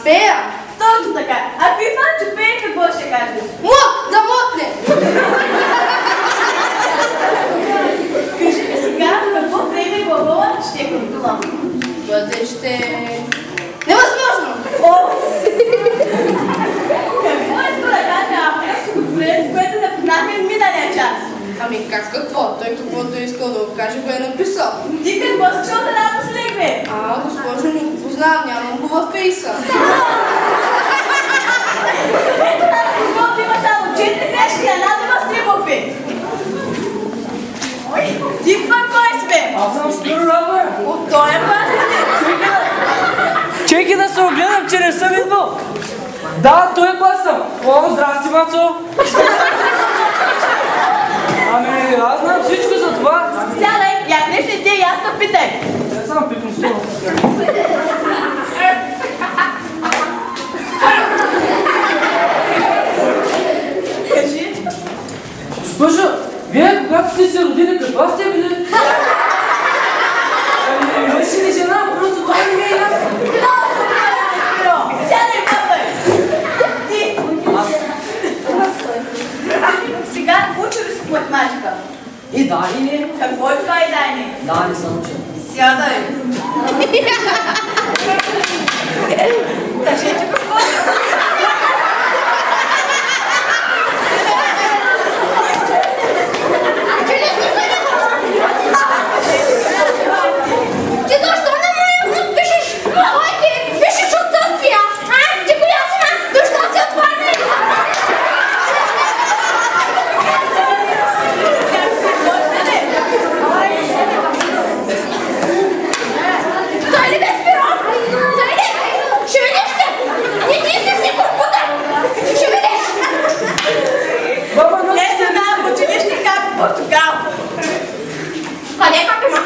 пея. Точно така. Ако Иван че пее, какво ще каже? Мот, да мотне. Кажи ми сега, какво време глагола ще контролам? Бъдеще... Невъзможно! Какво иска да каже авторското време, което запознахме в миналия час? Ами как какво? Той каквото е искал да го каже, го е написал. Ти какво си чул за напоследък, бе? Госпожо, не го познавам, нямам го във фейса. Ето на буквото има само 4 грешки, а над има с 3 букви. Ти пък кой си, бе? Аз съм Спиро Робър. От той е път. Чеки да се огледам, че не съм идвал. Да, той е клас съм. О, здрасти, Мацо. Ами, аз знам всичко за това. Сядай, яднеш ли ти и аз те питай. Не само пикам стола. Кажи. Госпожо, вие когато сте се родили, каква сте били? Ами, мъж или жена, просто това не ми е ясно. Сядай, папай. Ти. Сега учи ли си математика? И да, и не. Какво е това и дай ми? Да, не съм учил. Сядай. Кажете, госпожо. Ти защо не ме пишеш? Майки, пишеш отсъствия. Ти коя си ме? Защо си отварна? Той ли бе, Спиро? Той ли? Ще видиш ти. Не ти си в компютър. Ще видиш. Нещо на училище как Португал. Къде как има?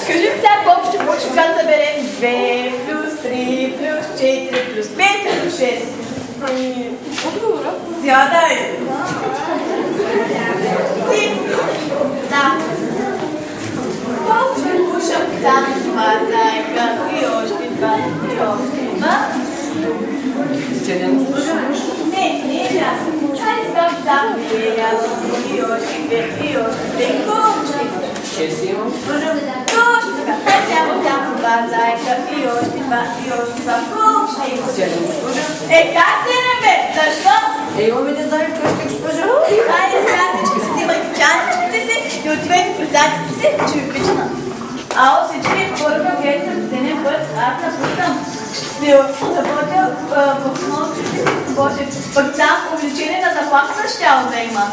Кажи ми сега колко ще получи, когато съберем 2 плюс 3 плюс 4 плюс 5 плюс 6. Отговора. Сядай. Ти. Да. Колко ще пушам там два зайка и още два и още два? 7. Не е ясно. Айде сега там и още две и още две. Колко ще пушам? 6 имам. Точно така. Ай сега там два зайка и още два и още два. Колко ще има? 7. Как се не бе? Защо? Имам един заедно къщи, госпожо. Хайде сега всички си взимайте чантичките си и отивайте при зайците си, че ви пична. Ао, всички, първо гледайте за последния път, аз напускам. Ще работя в основното Боже, пък там увеличение на заплатата ще да има.